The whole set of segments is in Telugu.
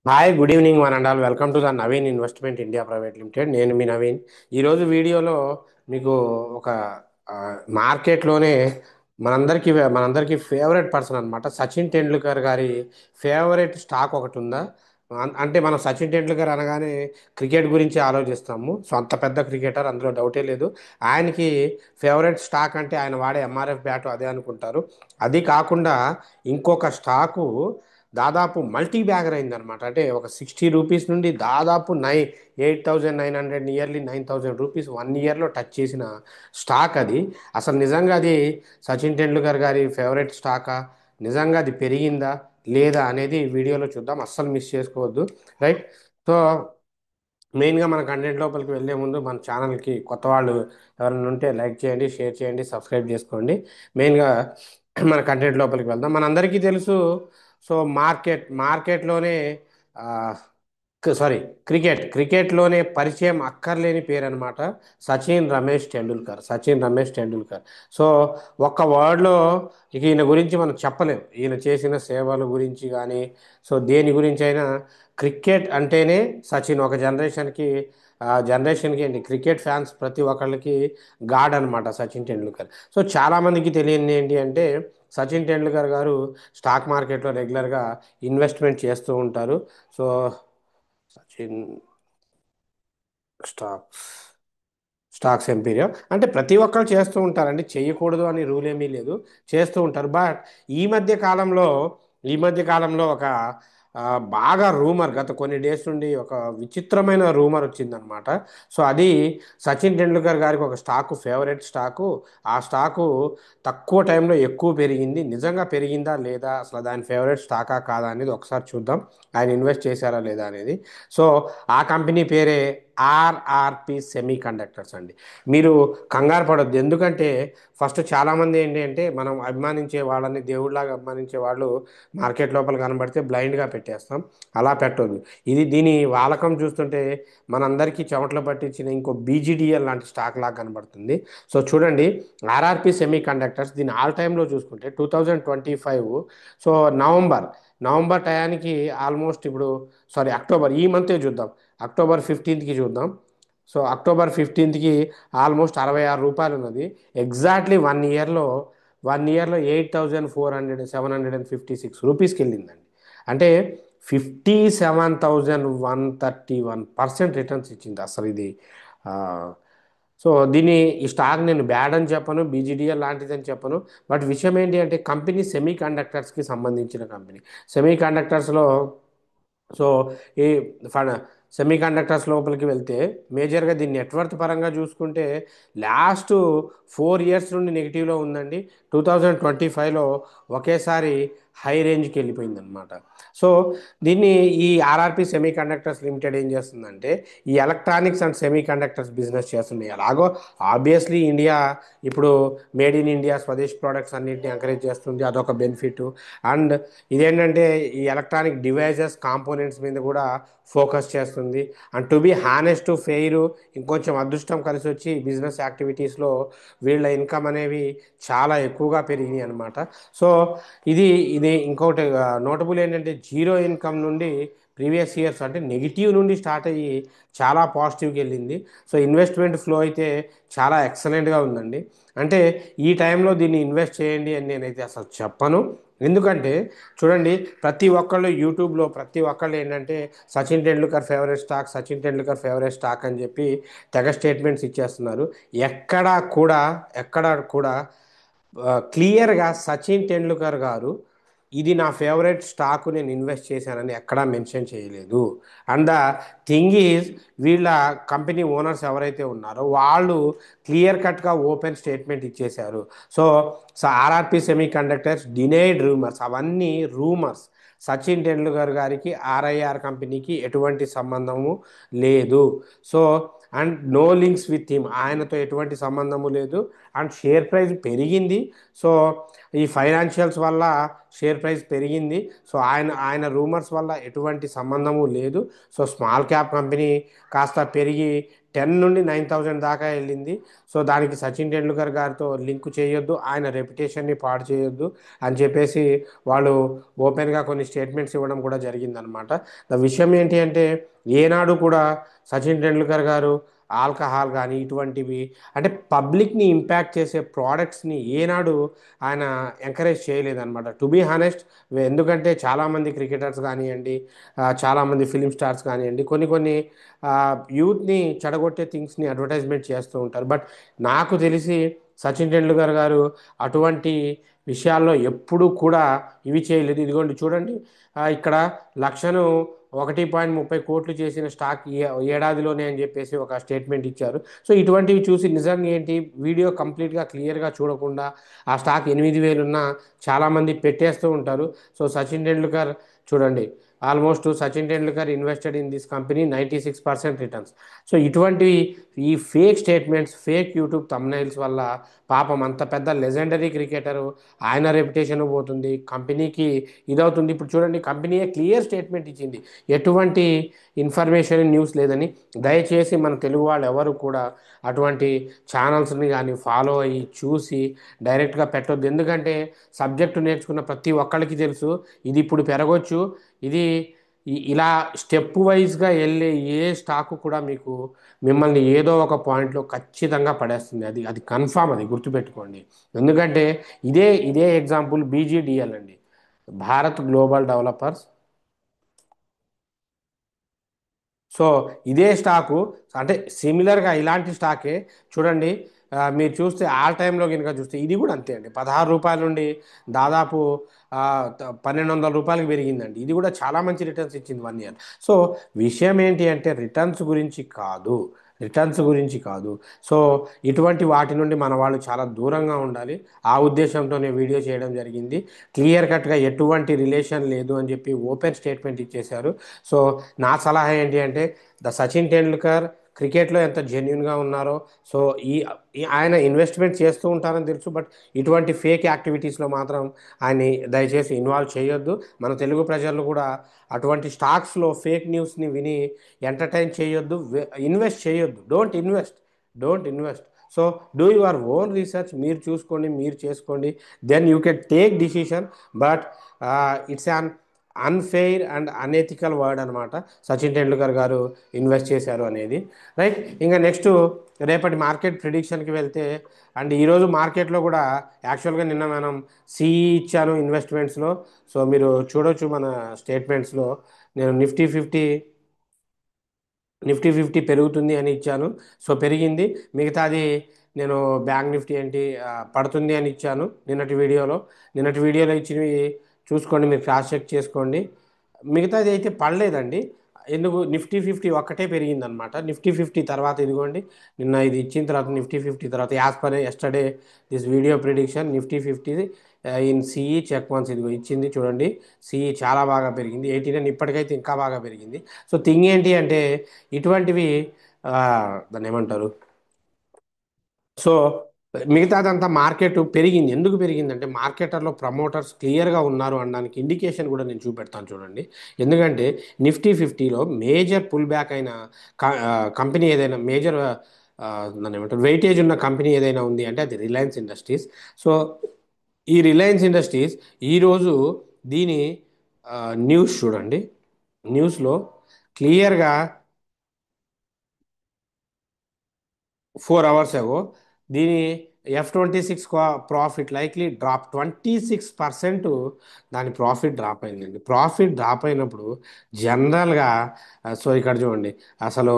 Hi good evening one and all welcome to the Naveen investment India private limited. నేను మీ నవీన్. ఈరోజు వీడియోలో మీకు ఒక ఆ, మార్కెట్లోనే మనందరికీ ఫేవరెట్ పర్సన్ అనమాట సచిన్ టెండూల్కర్ గారి ఫేవరెట్ స్టాక్ ఒకటి ఉందా? అంటే మనం సచిన్ టెండూల్కర్ అనగానే క్రికెట్ గురించి ఆలోచిస్తాము. సో అంత పెద్ద క్రికెటర్, అందులో డౌటే లేదు. ఆయనకి ఫేవరెట్ స్టాక్ అంటే ఆయన వాడే ఎంఆర్ఎఫ్ బ్యాట్ అదే అనుకుంటారు. అది కాకుండా ఇంకొక స్టాకు దాదాపు మల్టీ బ్యాగర్ అయిందనమాట. అంటే ఒక రూ. 60 నుండి దాదాపు 8,900, నియర్లీ 9,000 రూపీస్ 1 ఇయర్లో టచ్ చేసిన స్టాక్ అది. అసలు నిజంగా అది సచిన్ టెండూల్కర్ గారి ఫేవరెట్ స్టాకా, నిజంగా అది పెరిగిందా లేదా అనేది వీడియోలో చూద్దాం. అస్సలు మిస్ చేసుకోవద్దు. రైట్. సో మెయిన్గా మన కంటెంట్ లోపలికి వెళ్ళే ముందు మన ఛానల్కి కొత్త వాళ్ళు ఎవరైనా ఉంటే లైక్ చేయండి, షేర్ చేయండి, సబ్స్క్రైబ్ చేసుకోండి. మెయిన్గా మన కంటెంట్ లోపలికి వెళ్దాం. మనందరికీ తెలుసు. సో మార్కెట్లోనే సారీ క్రికెట్లోనే పరిచయం అక్కర్లేని పేరు అనమాట సచిన్ రమేష్ టెండూల్కర్. సో ఒక్క వర్డ్లో ఇక ఈయన గురించి మనం చెప్పలేం. ఈయన చేసిన సేవల గురించి కానీ, సో దేని గురించి అయినా క్రికెట్ అంటేనే సచిన్. ఒక జనరేషన్కి ఏంటి, క్రికెట్ ఫ్యాన్స్ ప్రతి ఒక్కళ్ళకి గాడ్ అనమాట సచిన్ టెండూల్కర్. సో చాలామందికి తెలియని ఏంటి అంటే సచిన్ టెండూల్కర్ గారు స్టాక్ మార్కెట్లో రెగ్యులర్గా ఇన్వెస్ట్మెంట్ చేస్తూ ఉంటారు. సో సచిన్ స్టాక్స్ స్టాక్స్ ఎంపీరియా అంటే ప్రతి ఒక్కరు చేస్తూ ఉంటారండి. చేయకూడదు అని రూల్ ఏమీ లేదు, చేస్తూ ఉంటారు. బట్ ఈ మధ్య కాలంలో ఒక ఆ, బాగా రూమర్, గత కొన్ని డేస్ నుండి ఒక విచిత్రమైన రూమర్ వచ్చిందనమాట. సో అది సచిన్ టెండూల్కర్ గారికి ఒక ఫేవరెట్ స్టాకు. ఆ స్టాకు తక్కువ టైంలో ఎక్కువ పెరిగింది. నిజంగా పెరిగిందా లేదా, అసలు దాని ఫేవరెట్ స్టాకా కాదా అనేది ఒకసారి చూద్దాం. ఆయన ఇన్వెస్ట్ చేశారా లేదా అనేది. సో ఆ కంపెనీ పేరే ఆర్ఆర్పి సెమీ కండక్టర్స్ అండి. మీరు కంగారు పడొద్దు, ఎందుకంటే ఫస్ట్ చాలామంది ఏంటి అంటే మనం అభిమానించే వాళ్ళని దేవుడిలాగా అభిమానించే వాళ్ళు మార్కెట్ లోపల కనబడితే బ్లైండ్గా పెట్టేస్తాం. అలా పెట్టొద్దు. దీని వాలకం చూస్తుంటే మనందరికీ చెమటలు పట్టించిన ఇంకో బీజీడిఎల్ లాంటి స్టాక్ లాగా కనబడుతుంది. సో చూడండి, ఆర్ఆర్పి సెమీ కండక్టర్స్ దీని ఆల్ టైంలో చూసుకుంటే 2025, సో నవంబర్ టయానికి ఆల్మోస్ట్ ఇప్పుడు, సారీ అక్టోబర్, ఈ మంతే చూద్దాం, అక్టోబర్ 15కి చూద్దాం. సో అక్టోబర్ 15కి ఆల్మోస్ట్ రూ. 66 ఉన్నది. ఎగ్జాక్ట్లీ 1 ఇయర్లో 8,756 రూపీస్కి వెళ్ళిందండి. అంటే 57,131% రిటర్న్స్ ఇచ్చింది అసలు ఇది. ఆ, సో ఈ స్టాక్ నేను బ్యాడ్ అని చెప్పను, బీజీడీఎల్ లాంటిది అని చెప్పను. బట్ విషయం ఏంటి అంటే కంపెనీ సెమీ కండక్టర్స్కి సంబంధించిన కంపెనీ. సెమీ కండక్టర్స్లో సో ఈ సెమీ కండక్టర్స్ లోపలికి వెళ్తే మేజర్గా దీన్ని నెట్వర్త్ పరంగా చూసుకుంటే లాస్ట్ 4 ఇయర్స్ నుండి నెగిటివ్లో ఉందండి. 2025లో ఒకేసారి హై రేంజ్కి వెళ్ళిపోయింది అనమాట. సో దీన్ని ఈ ఆర్ఆర్పి సెమీ కండక్టర్స్ లిమిటెడ్ ఏం చేస్తుందంటే ఈ electronics and semi conductors business చేస్తుంది. ఎలాగో ఆబ్వియస్లీ ఇండియా ఇప్పుడు made in India Swades products అన్నింటినీ ఎంకరేజ్ చేస్తుంది, అదొక బెనిఫిట్. అండ్ ఇదేంటంటే ఈ ఎలక్ట్రానిక్ డివైజెస్ కాంపోనెంట్స్ మీద కూడా ఫోకస్ చేస్తుంది. And to be honest to fair, ఇంకొంచెం అదృష్టం కలిసి వచ్చి బిజినెస్ యాక్టివిటీస్లో వీళ్ళ ఇన్కమ్ అనేవి చాలా ఎక్కువగా పెరిగినాయి అనమాట. సో ఇది ఇది ఇంకొకటి నోటబుల్ ఏంటంటే జీరో ఇన్కమ్ నుండి ప్రీవియస్ ఇయర్స్ అంటే నెగిటివ్ నుండి స్టార్ట్ అయ్యి చాలా పాజిటివ్కి వెళ్ళింది. సో ఇన్వెస్ట్మెంట్ ఫ్లో అయితే చాలా ఎక్సలెంట్గా ఉందండి. అంటే ఈ టైంలో దీన్ని ఇన్వెస్ట్ చేయండి అని నేనైతే అసలు చెప్పను. ఎందుకంటే చూడండి, యూట్యూబ్లో ప్రతి ఒక్కళ్ళు ఏంటంటే సచిన్ టెండూల్కర్ ఫేవరెట్ స్టాక్ అని చెప్పి తెగ స్టేట్మెంట్స్ ఇచ్చేస్తున్నారు. ఎక్కడా కూడా క్లియర్గా సచిన్ టెండూల్కర్ గారు ఇది నా ఫేవరెట్ స్టాక్, నేను ఇన్వెస్ట్ చేశానని ఎక్కడా మెన్షన్ చేయలేదు. అండ్ ద థింగ్ ఈజ్, వీళ్ళ కంపెనీ ఓనర్స్ ఎవరైతే ఉన్నారో వాళ్ళు క్లియర్ కట్గా ఓపెన్ స్టేట్మెంట్ ఇచ్చేశారు. So RRP semi conductors denied rumours, అవన్నీ రూమర్స్. సచిన్ టెండూల్కర్ గారికి ఆర్ఐఆర్ కంపెనీకి ఎటువంటి సంబంధము లేదు. So and no links with him, ఆయనతో ఎటువంటి సంబంధము లేదు. అండ్ షేర్ ప్రైస్ పెరిగింది. సో ఈ ఫైనాన్షియల్స్ వల్ల షేర్ ప్రైస్ పెరిగింది. సో ఆయన రూమర్స్ వల్ల ఎటువంటి సంబంధము లేదు. సో స్మాల్ క్యాప్ కంపెనీ కాస్త పెరిగి 10 నుండి 9,000 దాకా వెళ్ళింది. సో దానికి సచిన్ టెండూల్కర్ గారితో లింక్ చేయొద్దు, ఆయన రెప్యుటేషన్ని పాడు చేయొద్దు అని చెప్పేసి వాళ్ళు ఓపెన్గా కొన్ని స్టేట్మెంట్స్ ఇవ్వడం కూడా జరిగిందనమాట. ద విషయం ఏంటి అంటే ఏనాడు కూడా సచిన్ టెండూల్కర్ గారు ఆల్కహాల్ కానీ ఇటువంటివి అంటే పబ్లిక్ని ఇంపాక్ట్ చేసే ప్రోడక్ట్స్ని ఏనాడు ఆయన ఎంకరేజ్ చేయలేదన్నమాట, టు బీ హానెస్ట్. ఎందుకంటే చాలామంది క్రికెటర్స్ కానివ్వండి, చాలామంది ఫిలిం స్టార్స్ కానివ్వండి, కొన్ని కొన్ని యూత్ని చెడగొట్టే థింగ్స్ని అడ్వర్టైజ్మెంట్ చేస్తూ ఉంటారు. బట్ నాకు తెలిసి సచిన్ టెండూల్కర్ గారు అటువంటి విషయాల్లో ఎప్పుడూ కూడా ఇవి చేయలేదు. ఇదిగోండి చూడండి, ఇక్కడ లక్షను 1.30 కోట్లు చేసిన స్టాక్ ఏడాదిలోనే అని చెప్పేసి ఒక స్టేట్మెంట్ ఇచ్చారు. సో ఇటువంటివి చూసి నిజంగా ఏంటి, వీడియో కంప్లీట్గా క్లియర్గా చూడకుండా ఆ స్టాక్ 8,000 ఉన్నా చాలామంది పెట్టేస్తూ ఉంటారు. సో సచిన్ టెండూల్కర్ చూడండి, almost Sachin Tendulkar invested in this company 96% returns. So ఇటువంటివి ఈ fake statements, fake YouTube thumbnails వల్ల పాపం అంత పెద్ద లెజెండరీ క్రికెటరు ఆయన రెప్యుటేషన్ పోతుంది, కంపెనీకి ఇదవుతుంది. ఇప్పుడు చూడండి, కంపెనీయే క్లియర్ స్టేట్మెంట్ ఇచ్చింది, ఎటువంటి ఇన్ఫర్మేషన్ న్యూస్ లేదని. దయచేసి మన తెలుగు వాళ్ళు ఎవరు కూడా అటువంటి ఛానల్స్ని కానీ ఫాలో అయ్యి చూసి డైరెక్ట్గా పెట్టొద్దు. ఎందుకంటే సబ్జెక్టు నేర్చుకున్న ప్రతి ఒక్కరికి తెలుసు ఇది ఇప్పుడు పెరగొచ్చు, ఇది ఇలా స్టెప్ వైజ్గా వెళ్ళే ఏ స్టాకు కూడా మీకు మిమ్మల్ని ఏదో ఒక పాయింట్లో ఖచ్చితంగా పడేస్తుంది. అది అది కన్ఫామ్, అది గుర్తుపెట్టుకోండి. ఎందుకంటే ఇదే ఎగ్జాంపుల్ బీజీడిఎల్ అండి, భారత్ గ్లోబల్ డెవలపర్స్. సో ఇదే స్టాకు అంటే సిమిలర్గా ఇలాంటి స్టాకే చూడండి, మీరు చూస్తే ఆల్ టైంలో కనుక చూస్తే ఇది కూడా అంతే అండి, 16 రూపాయల నుండి దాదాపు 1,200 రూపాయలకి పెరిగిందండి. ఇది కూడా చాలా మంచి రిటర్న్స్ ఇచ్చింది 1 ఇయర్. సో విషయం ఏంటి అంటే రిటర్న్స్ గురించి కాదు. సో ఇటువంటి వాటి నుండి మన వాళ్ళు చాలా దూరంగా ఉండాలి. ఆ ఉద్దేశంతోనే వీడియో చేయడం జరిగింది. క్లియర్ కట్గా ఎటువంటి రిలేషన్ లేదు అని చెప్పి ఓపెన్ స్టేట్మెంట్ ఇచ్చేశారు. సో నా సలహా ఏంటి అంటే సచిన్ టెండూల్కర్ క్రికెట్లో ఎంత జెన్యున్గా ఉన్నారో, సో ఈ ఆయన ఇన్వెస్ట్మెంట్ చేస్తూ ఉంటారని తెలుసు. బట్ ఇటువంటి ఫేక్ యాక్టివిటీస్లో మాత్రం ఆయన్ని దయచేసి ఇన్వాల్వ్ చేయొద్దు. మన తెలుగు ప్రజలు కూడా అటువంటి స్టాక్స్లో ఫేక్ న్యూస్ని విని ఎంటర్టైన్ చేయొద్దు, ఇన్వెస్ట్ చేయొద్దు. Don't invest. So do your own research, మీరు చూసుకోండి, మీరు చేసుకోండి, then you can take decision. But it's un unfair and unethical word అనమాట, సచిన్ టెండూల్కర్ గారు ఇన్వెస్ట్ చేశారు అనేది. రైట్, ఇంకా నెక్స్ట్ రేపటి మార్కెట్ ప్రిడిక్షన్కి వెళ్తే, అండ్ ఈరోజు మార్కెట్లో కూడా యాక్చువల్గా నిన్న మనం సిఈ ఇచ్చాను ఇన్వెస్ట్మెంట్స్లో. సో మీరు చూడొచ్చు మన స్టేట్మెంట్స్లో, నేను నిఫ్టీ 50 పెరుగుతుంది అని ఇచ్చాను. సో పెరిగింది. మిగతాది నేను బ్యాంక్ నిఫ్టీ ఏంటి పడుతుంది అని ఇచ్చాను నిన్నటి వీడియోలో ఇచ్చినవి చూసుకోండి, మీరు క్రాస్ చెక్ చేసుకోండి. మిగతాది అయితే పడలేదండి. ఎందుకు, నిఫ్టీ 50 ఒక్కటే పెరిగిందనమాట. నిఫ్టీ 50 తర్వాత ఇదిగోండి, నిన్న ఇది ఇచ్చిన తర్వాత నిఫ్టీ 50 తర్వాత as per yesterday this video prediction Nifty 50 in CE check once ఇదిగో ఇచ్చింది చూడండి. సిఈ చాలా బాగా పెరిగింది, 89, ఇప్పటికైతే ఇంకా బాగా పెరిగింది. సో థింగ్ ఏంటి అంటే ఇటువంటివి ఆ, దాన్ని ఏమంటారు, సో మిగతాదంతా మార్కెట్ పెరిగింది. ఎందుకు పెరిగిందంటే మార్కెటర్లో ప్రమోటర్స్ క్లియర్గా ఉన్నారు అనడానికి ఇండికేషన్ కూడా నేను చూపెడతాను చూడండి. ఎందుకంటే నిఫ్టీ 50లో మేజర్ పుల్ బ్యాక్ అయిన కంపెనీ ఏదైనా మేజర్ దాన్ని ఏమంటారు వెయిటేజ్ ఉన్న కంపెనీ ఏదైనా ఉంది అంటే అది రిలయన్స్ ఇండస్ట్రీస్. సో ఈ రిలయన్స్ ఇండస్ట్రీస్ ఈరోజు దీని న్యూస్ చూడండి, న్యూస్లో క్లియర్గా 4 అవర్స్ అగో దీని F26 ప్రాఫిట్ లైక్లీ డ్రాప్ 26%. దాని ప్రాఫిట్ డ్రాప్ అయిందండి. ప్రాఫిట్ డ్రాప్ అయినప్పుడు జనరల్గా సో ఇక్కడ చూడండి, అసలు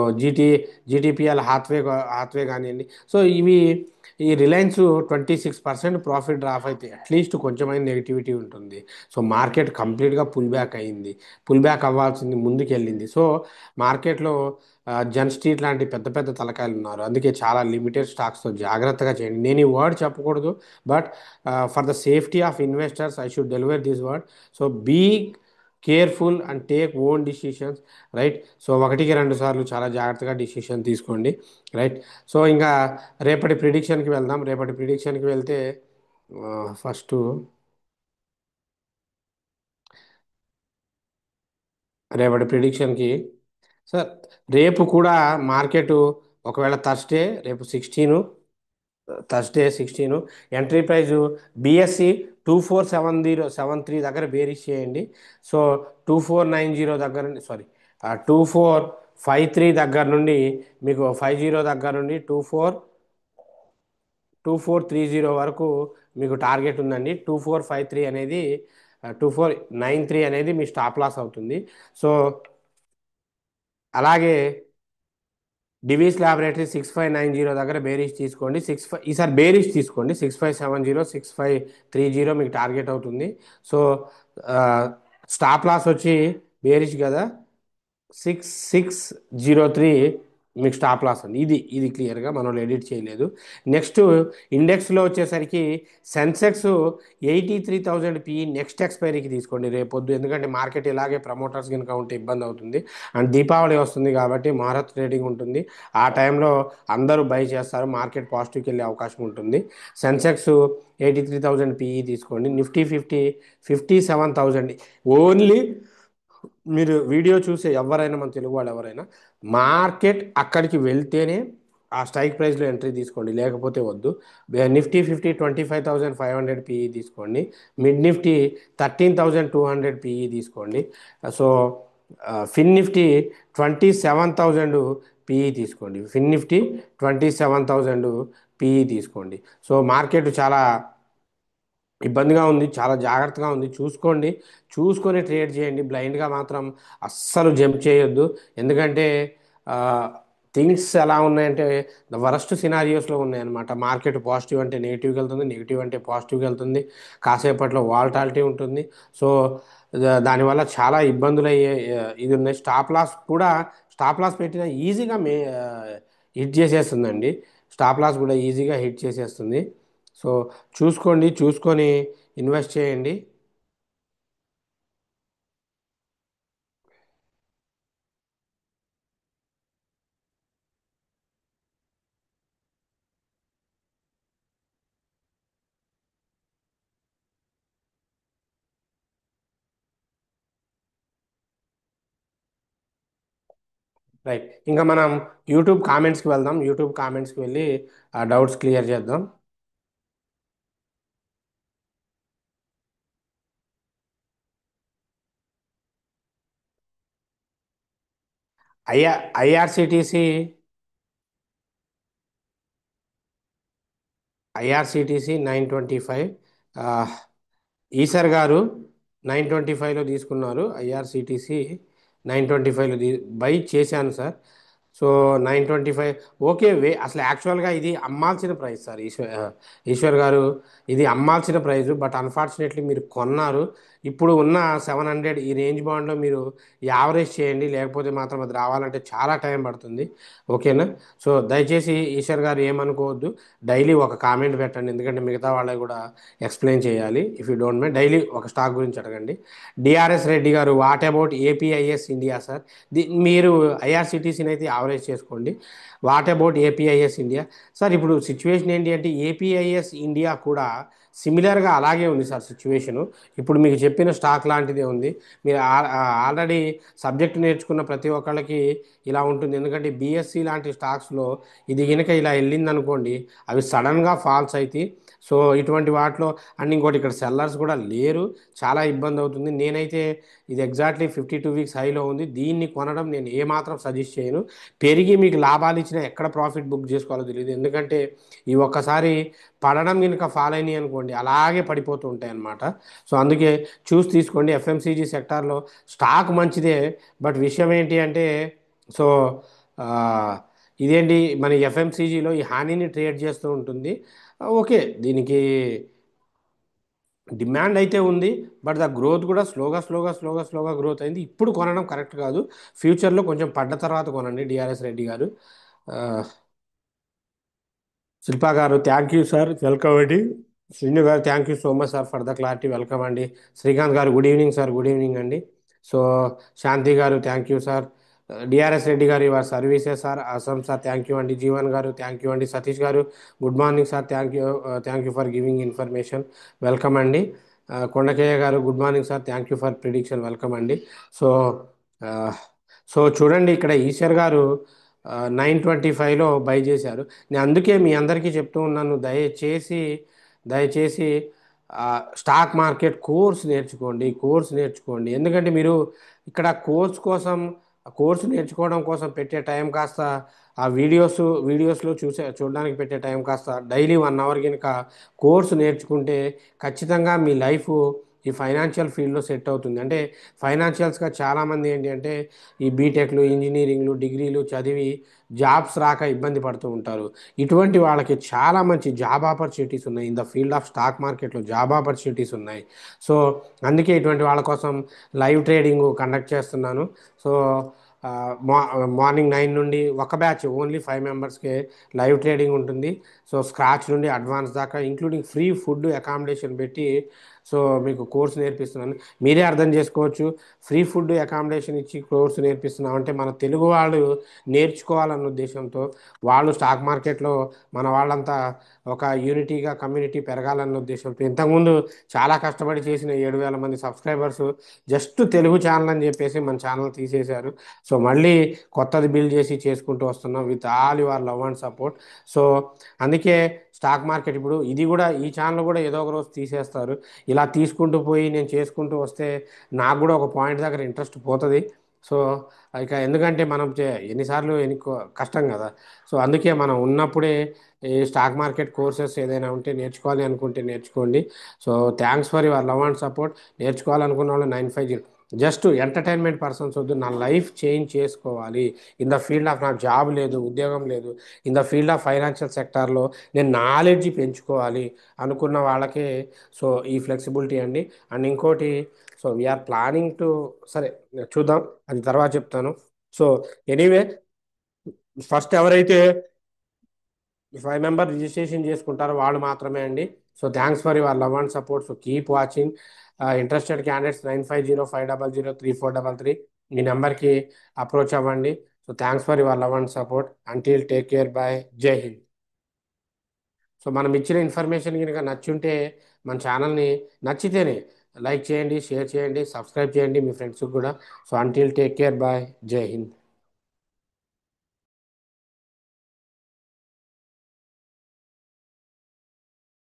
జీటీపీఎల్ హాత్వే కానివ్వండి, సో ఈ రిలయన్స్ 26% ప్రాఫిట్ డ్రాప్ అయితే అట్లీస్ట్ కొంచెమైనా నెగిటివిటీ ఉంటుంది. సో మార్కెట్ కంప్లీట్గా పుల్ బ్యాక్ అయింది, పుల్ బ్యాక్ అవ్వాల్సింది ముందుకెళ్ళింది. సో మార్కెట్లో జన్ స్ట్రీట్ లాంటి పెద్ద పెద్ద తలకాయలు ఉన్నారు, అందుకే చాలా లిమిటెడ్ స్టాక్స్తో జాగ్రత్తగా చేయండి. నేను ఈ వర్డ్ చెప్పకూడదు, but for the safety of investors I should deliver this word. So be careful and take own decisions, right. So ఒకటికి రెండు సార్లు చాలా జాగ్రత్తగా డిసిషన్ తీసుకోండి, రైట్. సో ఇంకా రేపటి ప్రిడిక్షన్కి వెళ్దాం. రేపటి ప్రిడిక్షన్కి వెళ్తే ఫస్ట్ రేపటి ప్రిడిక్షన్కి సార్, రేపు కూడా మార్కెట్ ఒకవేళ రేపు 16, థర్స్డే 16 ఎంట్రీ ప్రైజు బిఎస్సి 247073 దగ్గర బేరీస్ చేయండి. సో 2490 దగ్గర నుండి, సారీ, 2453 దగ్గర నుండి మీకు 50 దగ్గర నుండి 2430 వరకు మీకు టార్గెట్ ఉందండి. 2453 అనేది 2493 అనేది మీ స్టాప్ లాస్ అవుతుంది. సో అలాగే డివీస్ ల్యాబొరేటరీ 6590 దగ్గర బేరీస్ తీసుకోండి. ఈసారి బేరీస్ తీసుకోండి. 6570, 6530 మీకు టార్గెట్ అవుతుంది. సో స్టాప్ లాస్ వచ్చి బేరీస్ కదా, 6603 మీకు స్టాప్ లాస్ అండి. ఇది క్లియర్గా మనం ఎడిట్ చేయలేదు. నెక్స్ట్ ఇండెక్స్లో వచ్చేసరికి సెన్సెక్స్ 83,000 పిఈ నెక్స్ట్ ఎక్స్పైరీకి తీసుకోండి రేపొద్దు. ఎందుకంటే మార్కెట్ ఇలాగే ప్రమోటర్స్ కనుక ఉంటే ఇబ్బంది అవుతుంది. అండ్ దీపావళి వస్తుంది కాబట్టి మహారత్ ట్రేడింగ్ ఉంటుంది. ఆ టైంలో అందరూ బై చేస్తారు, మార్కెట్ పాజిటివ్కి వెళ్ళే అవకాశం ఉంటుంది. సెన్సెక్స్ 83,000 పిఈ తీసుకోండి. నిఫ్టీ 57,000. ఓన్లీ మీరు వీడియో చూసే ఎవరైనా, మన తెలుగు వాళ్ళు ఎవరైనా, మార్కెట్ అక్కడికి వెళ్తేనే ఆ స్ట్రైక్ ప్రైస్లో ఎంట్రీ తీసుకోండి, లేకపోతే వద్దు. నిఫ్టీ 25,500 పిఈ తీసుకోండి. మిడ్ నిఫ్టీ 13,200 పిఈ తీసుకోండి. సో ఫిన్ నిఫ్టీ 27,000 పిఈ తీసుకోండి. ఫిన్ నిఫ్టీ 27,000 పిఈ తీసుకోండి. సో మార్కెట్ చాలా ఇబ్బందిగా ఉంది, చాలా జాగ్రత్తగా ఉంది. చూసుకోండి, చూసుకొని ట్రేడ్ చేయండి. బ్లైండ్గా మాత్రం అస్సలు జంప్ చేయొద్దు. ఎందుకంటే థింగ్స్ ఎలా ఉన్నాయంటే వరస్ట్ సినారియోస్లో ఉన్నాయన్నమాట. మార్కెట్ పాజిటివ్ అంటే నెగిటివ్కి వెళ్తుంది, నెగిటివ్ అంటే పాజిటివ్కి వెళ్తుంది. కాసేపట్లో వాల్టాలిటీ ఉంటుంది. సో దానివల్ల చాలా ఇబ్బందులు అయ్యే ఇది ఉన్నాయి. స్టాప్ లాస్ పెట్టిన ఈజీగా హిట్ చేసేస్తుందండి. స్టాప్ లాస్ కూడా ఈజీగా హిట్ చేసేస్తుంది. సో చూసుకోండి, చూసుకొని ఇన్వెస్ట్ చేయండి. రైట్. ఇంకా మనం యూట్యూబ్ కామెంట్స్కి వెళ్దాం. యూట్యూబ్ కామెంట్స్కి వెళ్ళి ఆ డౌట్స్ క్లియర్ చేద్దాం. IR IRCTC IRCTC 925. ఈసర్ గారు 925లో తీసుకున్నారు. ఐఆర్సిటిసి 925లో బై చేశాను సార్. So 925 okay. అసలు యాక్చువల్గా ఇది అమ్మాల్సిన ప్రైస్ సార్. ఈశ్వర్ గారు, ఇది అమ్మాల్సిన ప్రైస్. బట్ అన్ఫార్చునేట్లీ మీరు కొన్నారు. ఇప్పుడు ఉన్న 700 ఈ రేంజ్ బాండ్లో మీరు యావరేజ్ చేయండి, లేకపోతే మాత్రం అది రావాలంటే చాలా టైం పడుతుంది. ఓకేనా? సో దయచేసి ఈశ్వర్ గారు ఏమనుకోవద్దు. డైలీ ఒక కామెంట్ పెట్టండి, ఎందుకంటే మిగతా వాళ్ళకి కూడా ఎక్స్ప్లెయిన్ చేయాలి. If you don't mind daily ఒక స్టాక్ గురించి అడగండి. డిఆర్ఎస్ రెడ్డి గారు, what about APIs India sir? మీరు ఐఆర్సిటీసీని అయితే యావరేజ్ చేసుకోండి. What about APIs India sir? ఇప్పుడు సిచ్యువేషన్ ఏంటి అంటే ఏపీఐఎస్ ఇండియా కూడా సిమిలర్గా అలాగే ఉంది సార్ సిచ్యువేషను. ఇప్పుడు మీకు చెప్పిన స్టాక్ లాంటిదే ఉంది. మీరు ఆల్రెడీ సబ్జెక్ట్ నేర్చుకున్న ప్రతి ఒక్కళ్ళకి ఇలా ఉంటుంది. ఎందుకంటే బిఎస్సి లాంటి స్టాక్స్లో ఇది కనుక ఇలా వెళ్ళిందనుకోండి, అవి సడన్గా ఫాల్స్ అవుతాయి. సో ఇటువంటి వాటిలో, అండ్ ఇంకోటి ఇక్కడ సెల్లర్స్ కూడా లేరు, చాలా ఇబ్బంది అవుతుంది. నేనైతే ఇది ఎగ్జాక్ట్లీ 52 వీక్స్ హైలో ఉంది. దీన్ని కొనడం నేను ఏమాత్రం సజెస్ట్ చేయను. పెరిగి మీకు లాభాలు ఇచ్చినా ఎక్కడ ప్రాఫిట్ బుక్ చేసుకోవాలో తెలియదు. ఎందుకంటే ఈ ఒక్కసారి పడడం కనుక ఫాల్ అయినాయి అనుకోండి, అలాగే పడిపోతూ ఉంటాయి అన్నమాట. సో అందుకే చూసి తీసుకోండి. ఎఫ్ఎంసీజీ సెక్టార్లో స్టాక్ మంచిదే, బట్ విషయం ఏంటి అంటే, సో ఆ, ఇదేంటి, మన ఎఫ్ఎంసీజీలో ఈ హానిని ట్రేడ్ చేస్తూ ఉంటుంది. ఓకే, దీనికి డిమాండ్ అయితే ఉంది, బట్ ద గ్రోత్ కూడా స్లోగా గ్రోత్ అయింది. ఇప్పుడు కొనడం కరెక్ట్ కాదు. ఫ్యూచర్లో కొంచెం పడ్డ తర్వాత కొనండి. డిఆర్ఎస్ రెడ్డి గారు. ఆ, శిల్పా గారు, థ్యాంక్ యూ సార్, వెల్కమ్ అండి. శ్రీను గారు, thank you so much sir for the clarity, welcome అండి. శ్రీకాంత్ గారు, good evening sir. Good evening అండి. సో శాంతి గారు thank you sir. DRS Reddy గారు your services sir awesome sir thank you అండి. జీవన్ గారు థ్యాంక్ యూ అండి. సతీష్ గారు good morning sir thank you for giving information welcome అండి. కొండకేయ గారు good morning sir thank you for prediction welcome అండి. సో ఆ, సో చూడండి ఇక్కడ ఈశ్వర్ గారు 925లో బై చేశారు. నేను అందుకే మీ అందరికీ చెప్తూ ఉన్నాను, దయచేసి స్టాక్ మార్కెట్ కోర్స్ నేర్చుకోండి. ఎందుకంటే మీరు ఇక్కడ కోర్సు నేర్చుకోవడం కోసం పెట్టే టైం కాస్త ఆ వీడియోస్లో చూడడానికి పెట్టే టైం కాస్త డైలీ 1 అవర్ కనుక కోర్సు నేర్చుకుంటే ఖచ్చితంగా మీ లైఫ్ ఈ ఫైనాన్షియల్ ఫీల్డ్లో సెట్ అవుతుంది. అంటే ఫైనాన్షియల్స్గా చాలామంది ఏంటి అంటే ఈ బీటెక్లు ఇంజనీరింగ్లు డిగ్రీలు చదివి జాబ్స్ రాక ఇబ్బంది పడుతూ ఉంటారు. ఇటువంటి వాళ్ళకి చాలా మంచి జాబ్ ఆపర్చునిటీస్ ఉన్నాయి. In the field of stock మార్కెట్లో జాబ్ ఆపర్చునిటీస్ ఉన్నాయి. సో అందుకే ఇటువంటి వాళ్ళ కోసం లైవ్ ట్రేడింగ్ కండక్ట్ చేస్తున్నాను. సో ఆ, మా మార్నింగ్ 9 నుండి ఒక బ్యాచ్ ఓన్లీ 5 మెంబర్స్కే లైవ్ ట్రేడింగ్ ఉంటుంది. సో స్క్రాచ్ నుండి అడ్వాన్స్ దాకా ఇంక్లూడింగ్ ఫ్రీ ఫుడ్ అకామిడేషన్ పెట్టి సో మీకు కోర్సు నేర్పిస్తున్నాను. మీరే అర్థం చేసుకోవచ్చు, ఫ్రీ ఫుడ్ అకామిడేషన్ ఇచ్చి కోర్సు నేర్పిస్తున్నాం అంటే మన తెలుగు వాళ్ళు నేర్చుకోవాలన్న ఉద్దేశంతో, వాళ్ళు స్టాక్ మార్కెట్లో మన వాళ్ళంతా ఒక యూనిటీగా కమ్యూనిటీ పెరగాలన్న ఉద్దేశంతో ఇంతకుముందు చాలా కష్టపడి చేసిన 7,000 మంది సబ్స్క్రైబర్స్ జస్ట్ తెలుగు ఛానల్ అని చెప్పేసి మన ఛానల్ తీసేశారు. సో మళ్ళీ కొత్తది బిల్డ్ చేసి చేసుకుంటూ వస్తున్నాం with all your love and support. So అందుకే స్టాక్ మార్కెట్ ఇప్పుడు ఇది కూడా ఈ ఛానల్ కూడా ఏదో ఒక రోజు తీసేస్తారు. ఇలా తీసుకుంటూ పోయి నేను చేసుకుంటూ వస్తే నాకు కూడా ఒక పాయింట్ దగ్గర ఇంట్రెస్ట్ పోతుంది. సో ఇక ఎందుకంటే మనం ఎన్నిసార్లు కష్టం కదా. సో అందుకే మనం ఉన్నప్పుడే ఈ స్టాక్ మార్కెట్ కోర్సెస్ ఏదైనా ఉంటే నేర్చుకోవాలి అనుకుంటే నేర్చుకోండి. So thanks for your love and support. నేర్చుకోవాలనుకున్న వాళ్ళు 950 జస్ట్ ఎంటర్టైన్మెంట్ పర్సన్స్ వద్దు, నా లైఫ్ చేంజ్ చేసుకోవాలి ఇన్ ద ఫీల్డ్ ఆఫ్, నాకు జాబ్ లేదు ఉద్యోగం లేదు, in the field of financial సెక్టార్లో నేను నాలెడ్జ్ పెంచుకోవాలి అనుకున్న వాళ్ళకే సో ఈ ఫ్లెక్సిబిలిటీ అండి. అండ్ ఇంకోటి, సో వీఆర్ ప్లానింగ్ టు, సరే చూద్దాం అది తర్వాత చెప్తాను. సో ఎనీవే ఫస్ట్ ఎవరైతే 5 మెంబర్ రిజిస్ట్రేషన్ చేసుకుంటారో వాళ్ళు మాత్రమే అండి. So thanks for your love and support. So keep watching. Interested candidates 9505003433 ఈ నెంబర్కి అప్రోచ్ అవ్వండి. So thanks for your love and support. Until take care bye. జై హింద్. సో మనం ఇచ్చిన ఇన్ఫర్మేషన్ కనుక నచ్చుంటే మన ఛానల్ని నచ్చితేనే లైక్ చేయండి, షేర్ చేయండి, సబ్స్క్రైబ్ చేయండి మీ ఫ్రెండ్స్కి కూడా. So until take care bye. జై హింద్.